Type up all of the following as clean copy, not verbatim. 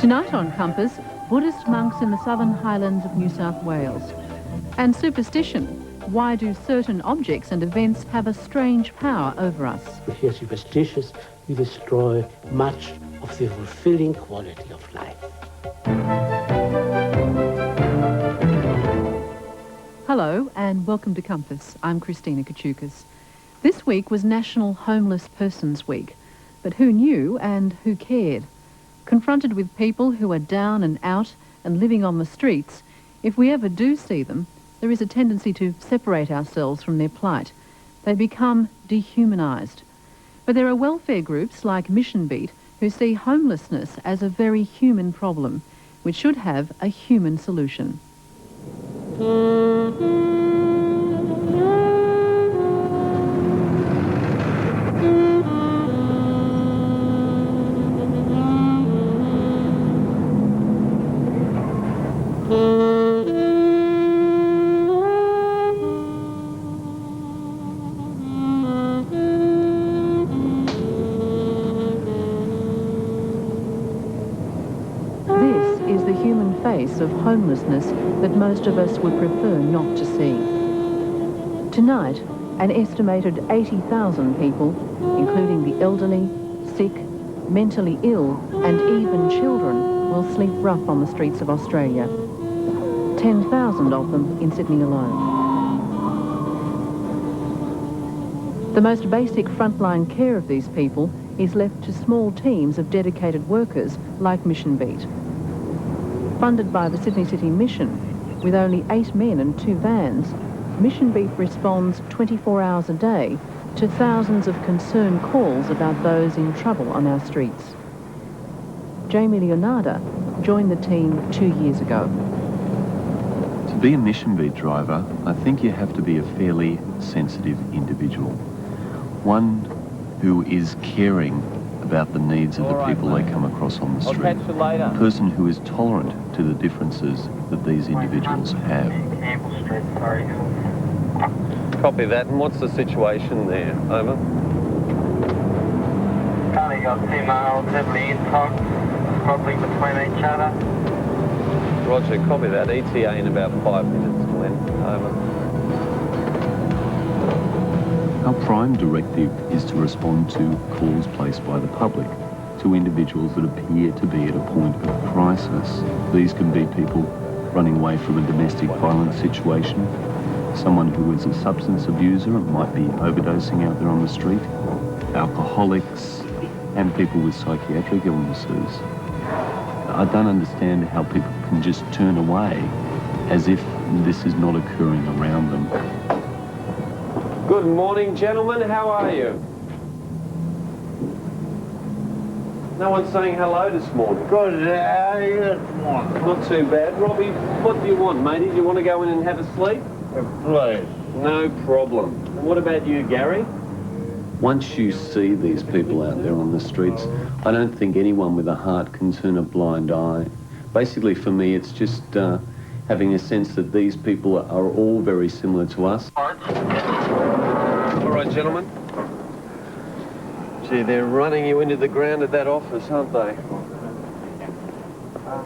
Tonight on Compass, Buddhist monks in the southern highlands of New South Wales. And superstition. Why do certain objects and events have a strange power over us? If you're superstitious, you destroy much of the fulfilling quality of life. Hello and welcome to Compass. I'm Christina Kachoukas. This week was National Homeless Persons Week, but who knew and who cared? Confronted with people who are down and out and living on the streets, if we ever do see them, there is a tendency to separate ourselves from their plight. They become dehumanised. But there are welfare groups like Mission Beat who see homelessness as a very human problem, which should have a human solution. Of homelessness that most of us would prefer not to see. Tonight, an estimated 80,000 people, including the elderly, sick, mentally ill and even children, will sleep rough on the streets of Australia. 10,000 of them in Sydney alone. The most basic frontline care of these people is left to small teams of dedicated workers like Mission Beat. Funded by the Sydney City Mission, with only 8 men and 2 vans, Mission Beat responds 24 hours a day to thousands of concerned calls about those in trouble on our streets. Jamie Leonarda joined the team 2 years ago. To be a Mission Beat driver, I think you have to be a fairly sensitive individual. One who is caring about the needs of the people they come across on the street. I'll catch you later. A person who is tolerant to the differences that these individuals have. Copy that. And what's the situation there? Over. Currently got 2 males heavily intox, squabbling between each other. Roger, copy that. ETA in about 5 minutes, Glenn. Over. Our prime directive is to respond to calls placed by the public to individuals that appear to be at a point of crisis. These can be people running away from a domestic violence situation, someone who is a substance abuser and might be overdosing out there on the street, alcoholics, and people with psychiatric illnesses. I don't understand how people can just turn away as if this is not occurring around them. Good morning, gentlemen. How are you? No one's saying hello this morning. Good, how are you this morning? Not too bad. Robbie, what do you want, matey? Do you want to go in and have a sleep? Please. No problem. And what about you, Gary? Once you see these people out there on the streets, I don't think anyone with a heart can turn a blind eye. Basically, for me, it's just having a sense that these people are all very similar to us. All right, gentlemen. Gee, they're running you into the ground at that office, aren't they?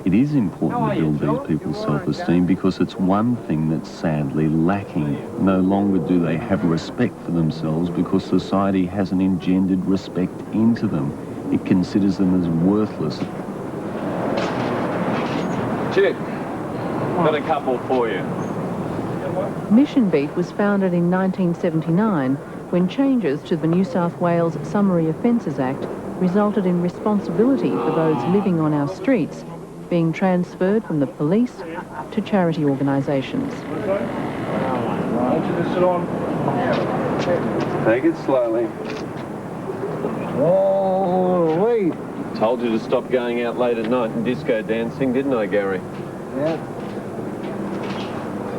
It is important to build these people's self-esteem because it's one thing that's sadly lacking. No longer do they have respect for themselves because society hasn't engendered respect into them. It considers them as worthless. Chick, got a couple for you. Mission Beat was founded in 1979 when changes to the New South Wales Summary Offences Act resulted in responsibility for those living on our streets being transferred from the police to charity organisations. Take it slowly. Oh, wait. Told you to stop going out late at night and disco dancing, didn't I, Gary? Yeah.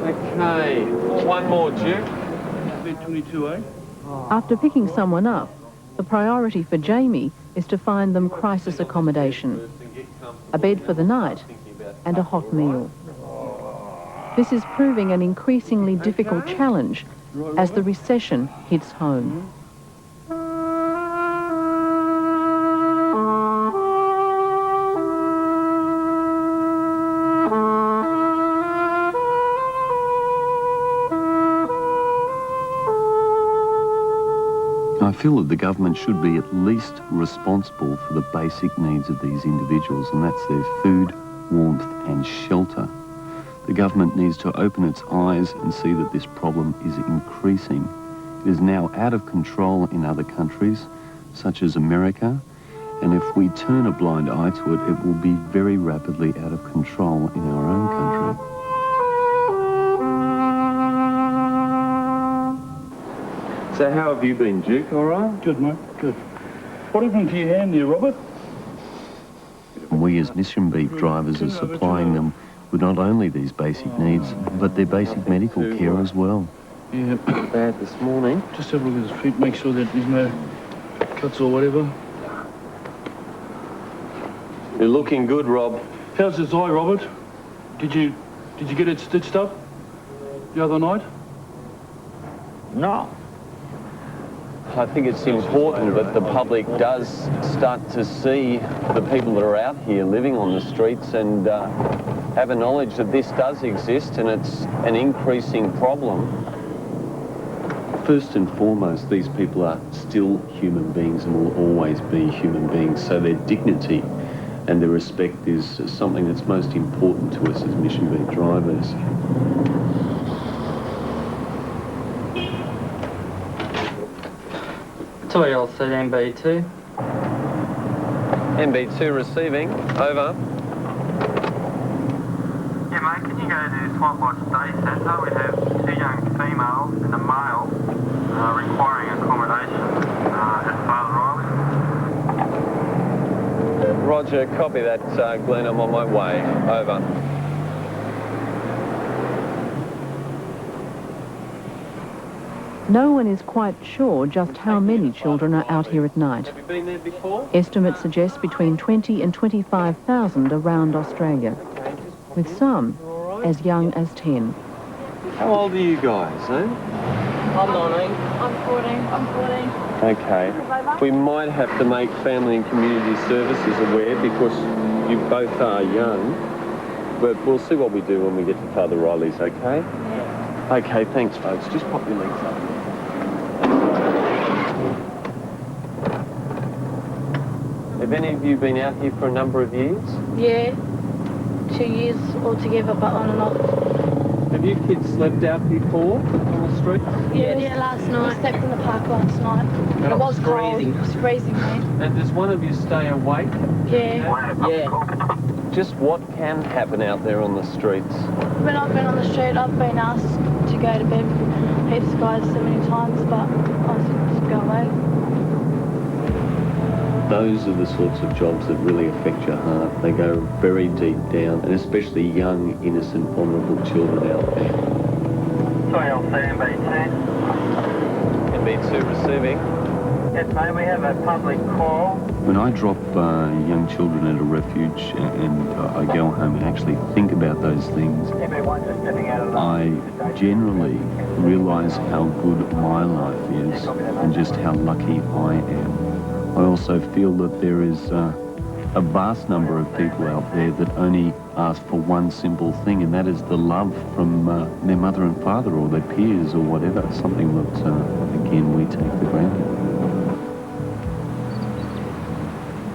Okay, one more, Duke. 22, eh? After picking someone up, the priority for Jamie is to find them crisis accommodation, a bed for the night and a hot meal. This is proving an increasingly difficult challenge as the recession hits home. feel that the government should be at least responsible for the basic needs of these individuals, and that's their food, warmth and shelter. The government needs to open its eyes and see that this problem is increasing. It is now out of control in other countries, such as America, and if we turn a blind eye to it, it will be very rapidly out of control in our own country. So how have you been, Duke? All right? Good, mate, good. What happened to your hand there, Robert? We as Mission Beat drivers are supplying them with not only these basic needs, but their basic medical care as well. Yeah, Bad this morning. just have a look at his feet, make sure that there's no cuts or whatever. You're looking good, Rob. How's his eye, Robert? Did you get it stitched up the other night? No. I think it's important that the public does start to see the people that are out here living on the streets and have a knowledge that this does exist and it's an increasing problem. First and foremost, these people are still human beings and will always be human beings, so their dignity and their respect is something that's most important to us as Mission Beat drivers. Toyol said MB2. MB2 receiving, over. Yeah, mate, can you go to SWAT Watch Day Centre? We have 2 young females and a male requiring accommodation at Father Riley. Roger, copy that, Glenn. I'm on my way, over. No one is quite sure just how many children are out here at night. Have you been there before? Estimates suggest between 20 and 25,000 around Australia, with some as young as 10. How old are you guys, eh? I'm 19. I'm 14. I'm 14. Okay. We might have to make Family and Community Services aware because you both are young, but we'll see what we do when we get to Father Riley's, okay? Yeah. Okay, thanks, folks. Just pop your legs up. Have any of you been out here for a number of years? Yeah. 2 years altogether, but on and off. Have you kids slept out before on the streets? Yeah, last night. We slept in the park last night. And it was cold. freezing. It was freezing, man. And does one of you stay awake? Yeah. Yeah. Just what can happen out there on the streets? When I've been on the street, I've been asked to go to bed heaps of guys so many times, but I said, just go away. Those are the sorts of jobs that really affect your heart. They go very deep down, and especially young, innocent, vulnerable children out there. Toyol said MB2. MB2 receiving. Yes, mate, we have a public call. When I drop young children at a refuge and I go home and actually think about those things, MB1 just stepping out of the... I generally realise how good my life is and just how lucky I am. I also feel that there is a vast number of people out there that only ask for one simple thing, and that is the love from their mother and father or their peers or whatever, something that, again, we take for granted.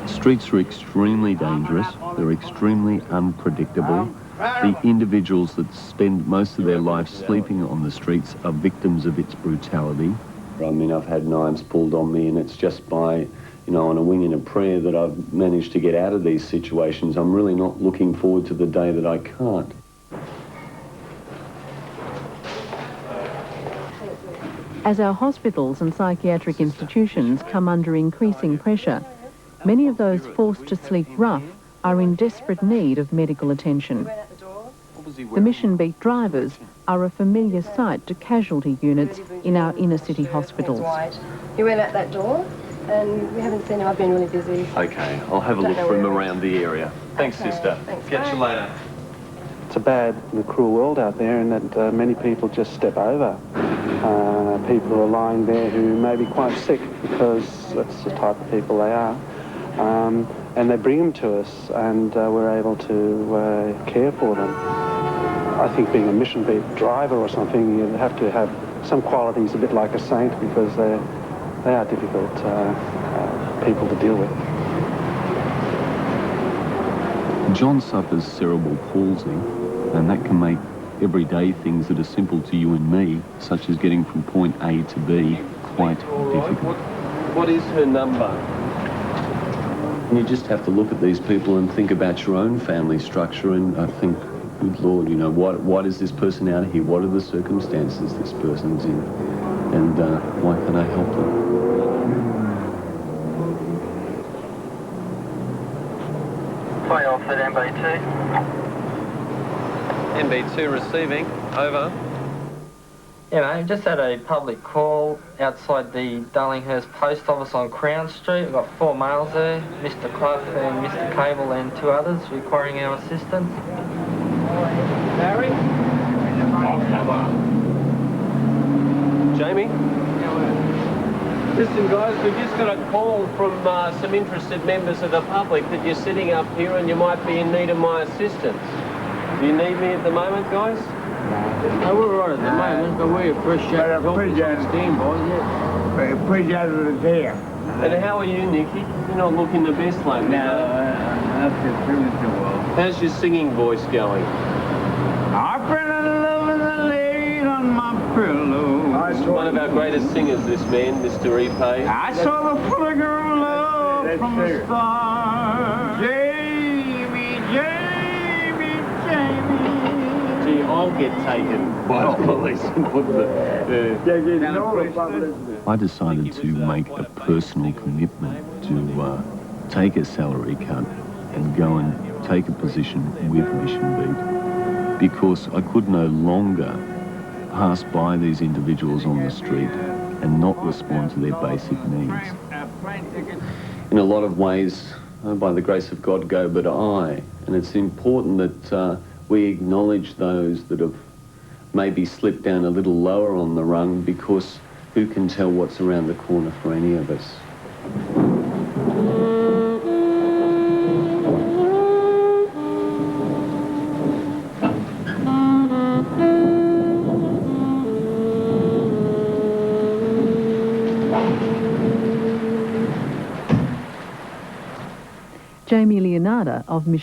Streets are extremely dangerous. They're extremely unpredictable. The individuals that spend most of their life sleeping on the streets are victims of its brutality. I mean, I've had knives pulled on me, and it's just by, you know, on a wing and a prayer that I've managed to get out of these situations. I'm really not looking forward to the day that I can't. As our hospitals and psychiatric institutions come under increasing pressure, many of those forced to sleep rough are in desperate need of medical attention. The Mission Beat drivers are a familiar sight to casualty units in our inner city hospitals. He went out that door and we haven't seen him. I've been really busy. Okay, I'll have a look for him around the area. Thanks, sister. Thanks, Catch you later. It's a bad and cruel world out there, and that many people just step over. People who are lying there who may be quite sick because that's the type of people they are. And they bring them to us, and we're able to care for them. I think being a Mission Beat driver or something, you have to have some qualities a bit like a saint, because they They are difficult people to deal with. John suffers cerebral palsy, and that can make everyday things that are simple to you and me, such as getting from point A to B, quite difficult. What is her number? And you just have to look at these people and think about your own family structure, and I think, good Lord, you know, what is this person out of here? What are the circumstances this person's in? And why can I help them? Play off at MB2. MB2 receiving, over. Yeah, mate, just had a public call outside the Darlinghurst Post Office on Crown Street. We've got 4 males there, Mr. Clough and Mr. Cable and 2 others requiring our assistance. Barry? Jamie? Listen, guys, we've just got a call from some interested members of the public that you're sitting up here and you might be in need of my assistance. Do you need me at the moment, guys? No, we're right at the moment, but we appreciate the help on standby, yeah. We appreciate it there. And how are you, Nicky? You're not looking the best lately. No, that's the truth of the world. How's your singing voice going? I've been in love with a lady on my pillow. One of our greatest singers, this man, Mr. Repay. I saw the flicker of love from the stars. Jamie, Jamie, Jamie. Gee, I'll get taken by the police and put I decided to make a personal commitment to take a salary cut and go and take a position with Mission Beat, because I could no longer pass by these individuals on the street and not respond to their basic needs. In a lot of ways, by the grace of God, go but I. And it's important that we acknowledge those that have maybe slipped down a little lower on the rung, because who can tell what's around the corner for any of us? Jamie Leonarda of Mission